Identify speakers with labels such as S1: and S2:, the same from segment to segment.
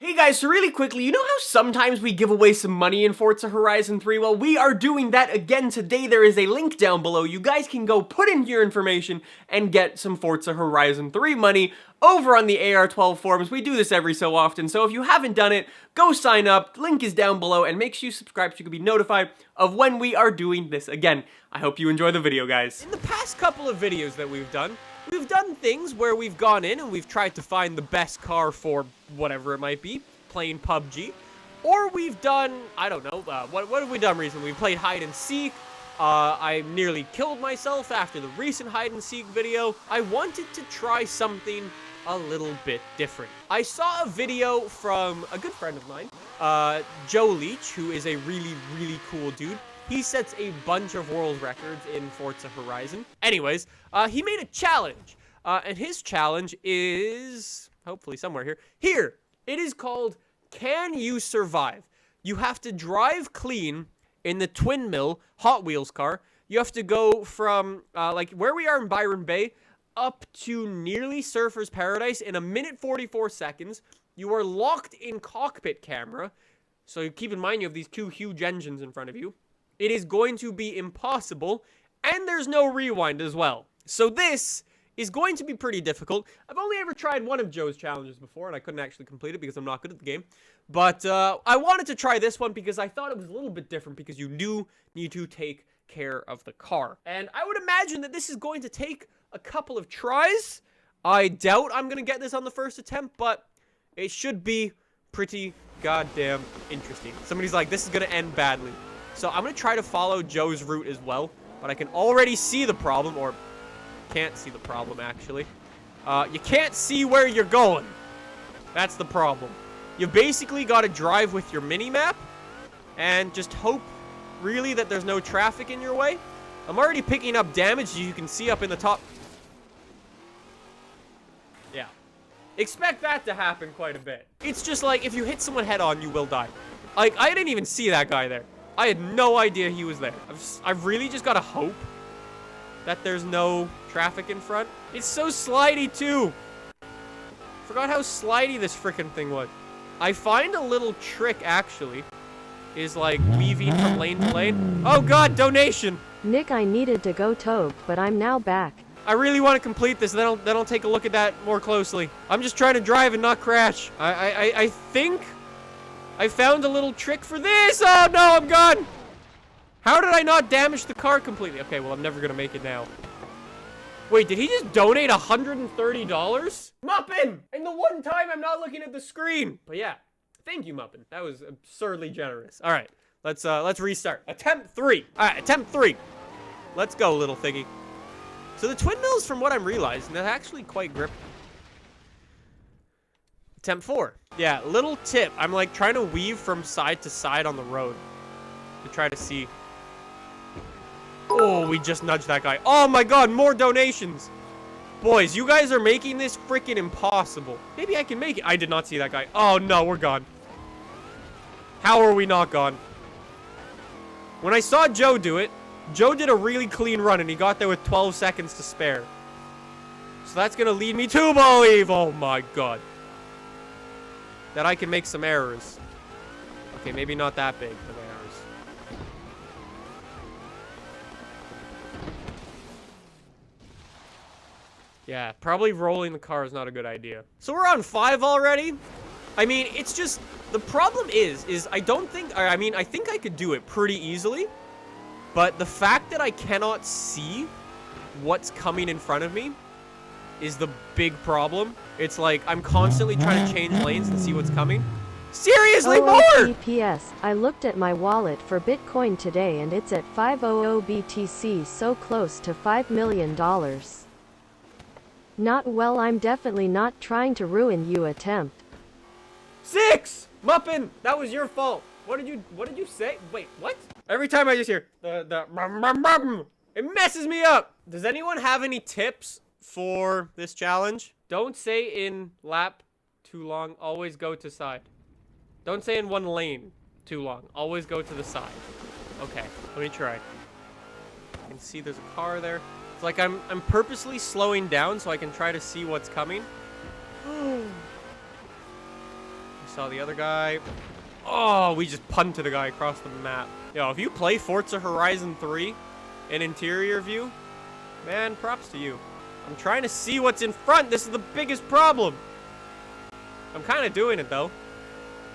S1: Hey guys, so really quickly, you know how sometimes we give away some money in Forza Horizon 3? Well, we are doing that again today. There is a link down below. You guys can go put in your information and get some Forza Horizon 3 money over on the AR12 forums. We do this every so often, so if you haven't done it, go sign up. Link is down below, and make sure you subscribe so you can be notified of when we are doing this again. I hope you enjoy the video, guys. In the past couple of videos that we've done things where we've gone in and we've tried to find the best car for whatever it might be, playing PUBG, or we've done, I don't know, what have we done recently? We played hide and seek. I nearly killed myself after the recent hide and seek video. I wanted to try something a little bit different. I saw a video from a good friend of mine, Joe Leach, who is a really cool dude. He sets a bunch of world records in Forza Horizon. Anyways, he made a challenge, and his challenge is hopefully somewhere here. Here, it is called Can You Survive? You have to drive clean in the Twin Mill Hot Wheels car. You have to go from, like, where we are in Byron Bay up to nearly Surfer's Paradise in 1 minute 44 seconds. You are locked in cockpit camera, so keep in mind you have these two huge engines in front of you. It is going to be impossible, and there's no rewind as well. So this is going to be pretty difficult. I've only ever tried one of Joe's challenges before, and I couldn't actually complete it because I'm not good at the game. But I wanted to try this one because I thought it was a little bit different because you do need to take care of the car. And I would imagine that this is going to take a couple of tries. I doubt I'm going to get this on the first attempt, but it should be pretty goddamn interesting. Somebody's like, this is going to end badly. So I'm going to try to follow Joe's route as well, but I can already see the problem, or can't see the problem, actually. You can't see where you're going. That's the problem. You basically got to drive with your mini-map and just hope, really, that there's no traffic in your way. I'm already picking up damage, as you can see up in the top. Yeah. Expect that to happen quite a bit. It's just like, if you hit someone head-on, you will die. Like, I didn't even see that guy there. I had no idea he was there. I've really just got to hope that there's no traffic in front. It's so slidey, too. Forgot how slidey this frickin' thing was. I find a little trick, actually, is, like, weaving from lane to lane. Oh, God, donation!
S2: Nick, I needed to go togue, but I'm now back.
S1: I really want to complete this, then I'll take a look at that more closely. I'm just trying to drive and not crash. I think I found a little trick for this. Oh, no, I'm gone. How did I not damage the car completely? Okay, well, I'm never going to make it now. Wait, did he just donate $130? Muppin! And the one time I'm not looking at the screen. But yeah, thank you, Muppin. That was absurdly generous. All right, let's restart. Attempt 3. All right, attempt 3. Let's go, little thingy. So the Twin Mills, from what I'm realizing, they're actually quite grippy. Attempt 4. Yeah, little tip. I'm like trying to weave from side to side on the road to try to see. Oh, we just nudged that guy. Oh my God, more donations. Boys, you guys are making this freaking impossible. Maybe I can make it. I did not see that guy. Oh no, we're gone. How are we not gone? When I saw Joe do it, Joe did a really clean run and he got there with 12 seconds to spare. So that's gonna lead me to believe, oh my God, that I can make some errors. Okay, maybe not that big of errors. Yeah, probably rolling the car is not a good idea. So we're on 5 already. I mean, it's just, the problem is I don't think, I mean, I think I could do it pretty easily. But the fact that I cannot see what's coming in front of me is the big problem. It's like I'm constantly trying to change lanes and see what's coming. Seriously, more!
S2: P.S. I looked at my wallet for Bitcoin today and it's at 500 BTC, so close to $5 million. Not well, I'm definitely not trying to ruin you attempt.
S1: 6! Muppin! That was your fault. What did you say? Wait, what? Every time I just hear it messes me up. Does anyone have any tips for this challenge? Don't say in lap too long. Always go to side. Don't say in one lane too long. Always go to the side. Okay, let me try. I can see there's a car there. It's like I'm purposely slowing down so I can try to see what's coming. Saw the other guy. Oh, we just punted a guy across the map. Yo, if you play Forza Horizon 3 in interior view, man, props to you. I'm trying to see what's in front. This is the biggest problem. I'm kind of doing it, though.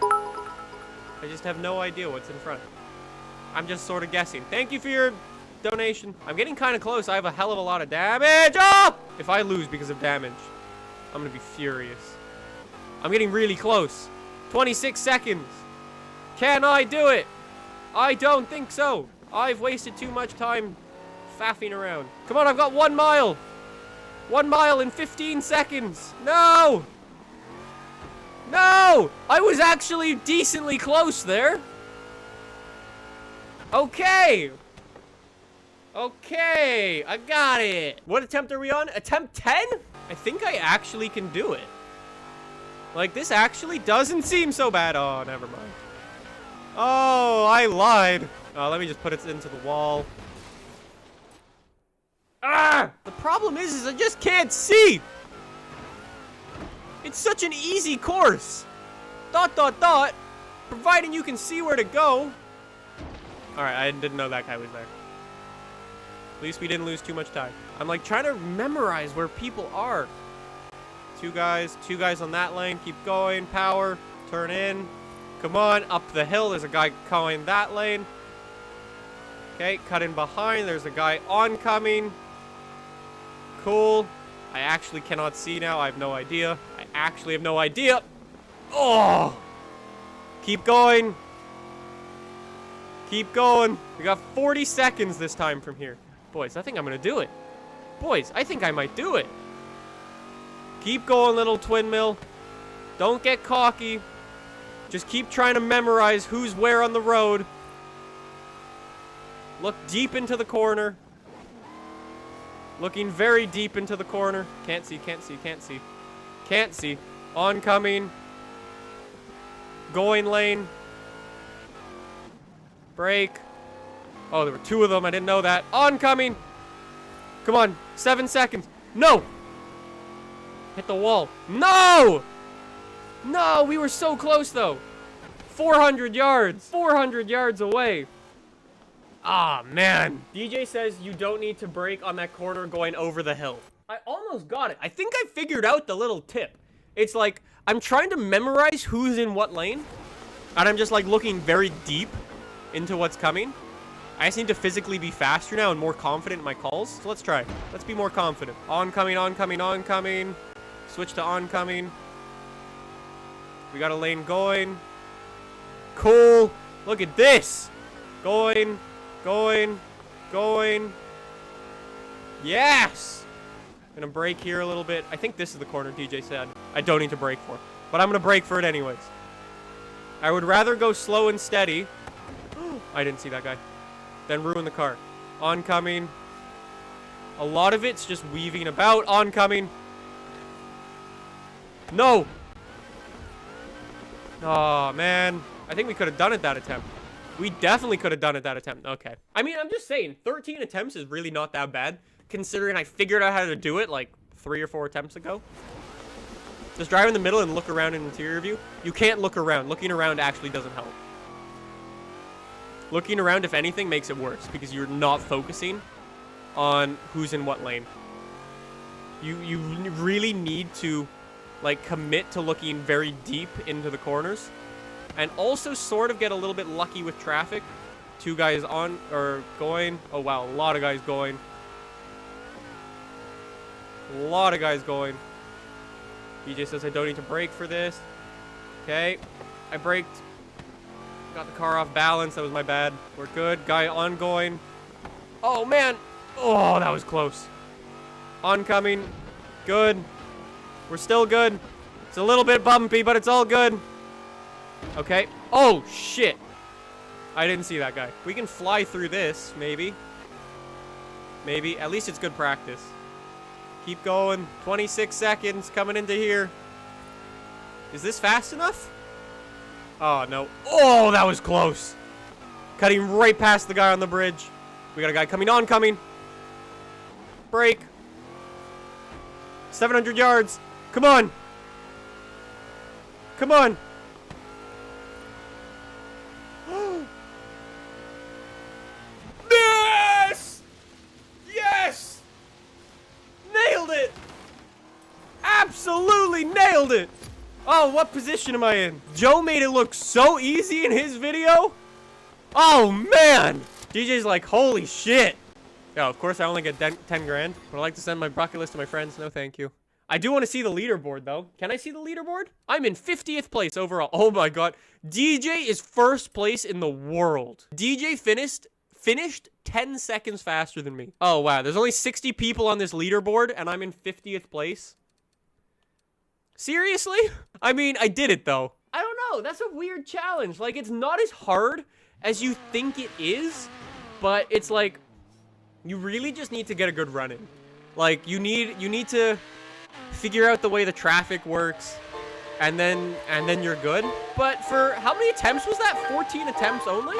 S1: I just have no idea what's in front. I'm just sort of guessing. Thank you for your donation. I'm getting kind of close. I have a hell of a lot of damage. Oh! If I lose because of damage, I'm going to be furious. I'm getting really close. 26 seconds. Can I do it? I don't think so. I've wasted too much time faffing around. Come on, I've got 1 mile. 1 mile in 15 seconds. No! No! I was actually decently close there. Okay. Okay, I got it. What attempt are we on? Attempt 10? I think I actually can do it. Like, this actually doesn't seem so bad. Oh, never mind. Oh, I lied. Let me just put it into the wall. Ah! The problem is I just can't see. It's such an easy course. ... Providing you can see where to go. Alright, I didn't know that guy was there. At least we didn't lose too much time. I'm like trying to memorize where people are. Two guys on that lane. Keep going. Power. Turn in. Come on. Up the hill. There's a guy going that lane. Okay, cut in behind. There's a guy oncoming. Cool. I actually cannot see now. I have no idea. I actually have no idea. Oh! Keep going. Keep going. We got 40 seconds this time from here. Boys, I think I'm going to do it. Boys, I think I might do it. Keep going, little twin mill. Don't get cocky. Just keep trying to memorize who's where on the road. Look deep into the corner. Looking very deep into the corner. Can't see, can't see, can't see. Can't see. Oncoming. Going lane. Brake. Oh, there were two of them. I didn't know that. Oncoming. Come on. 7 seconds. No. Hit the wall. No. No, we were so close, though. 400 yards. 400 yards away. Ah, man. DJ says you don't need to brake on that corner going over the hill. I almost got it. I think I figured out the little tip. It's like, I'm trying to memorize who's in what lane. And I'm just like looking very deep into what's coming. I just need to physically be faster now and more confident in my calls. So let's try. Let's be more confident. Oncoming, oncoming, oncoming. Switch to oncoming. We got a lane going. Cool. Look at this. Going. Going. Going. Yes. Gonna brake here a little bit. I think this is the corner DJ said I don't need to brake for. But I'm gonna brake for it anyways. I would rather go slow and steady. I didn't see that guy. Then ruin the car. Oncoming. A lot of it's just weaving about. Oncoming. No. Oh, man. I think we could have done it that attempt. We definitely could have done it that attempt. Okay. I mean, I'm just saying, 13 attempts is really not that bad, considering I figured out how to do it like 3 or 4 attempts ago. Just drive in the middle and look around in interior view. You can't look around. Looking around actually doesn't help. Looking around, if anything, makes it worse because you're not focusing on who's in what lane. You really need to like commit to looking very deep into the corners and also sort of get a little bit lucky with traffic. 2 guys on or going. Oh wow, a lot of guys going. A lot of guys going. DJ says I don't need to brake for this. Okay, I braked. Got the car off balance. That was my bad. We're good. Guy ongoing. Oh, man. Oh, that was close. Oncoming. Good. We're still good. It's a little bit bumpy, but it's all good. Okay. Oh, shit. I didn't see that guy. We can fly through this, maybe. Maybe. At least it's good practice. Keep going. 26 seconds coming into here. Is this fast enough? Oh, no. Oh, that was close. Cutting right past the guy on the bridge. We got a guy coming on, coming. Brake. 700 yards. Come on. Come on. Oh, what position am I in? Joe made it look so easy in his video. Oh, man. DJ's like, holy shit. Yeah, of course I only get 10 grand. Would I like to send my bucket list to my friends? No, thank you. I do want to see the leaderboard, though. Can I see the leaderboard? I'm in 50th place overall. Oh, my God. DJ is first place in the world. DJ finished 10 seconds faster than me. Oh, wow. There's only 60 people on this leaderboard, and I'm in 50th place. Seriously? I mean, I did it, though. I don't know. That's a weird challenge. Like, it's not as hard as you think it is, but it's like, you really just need to get a good run in. Like, you need to figure out the way the traffic works, and then you're good. But for how many attempts was that? 14 attempts only?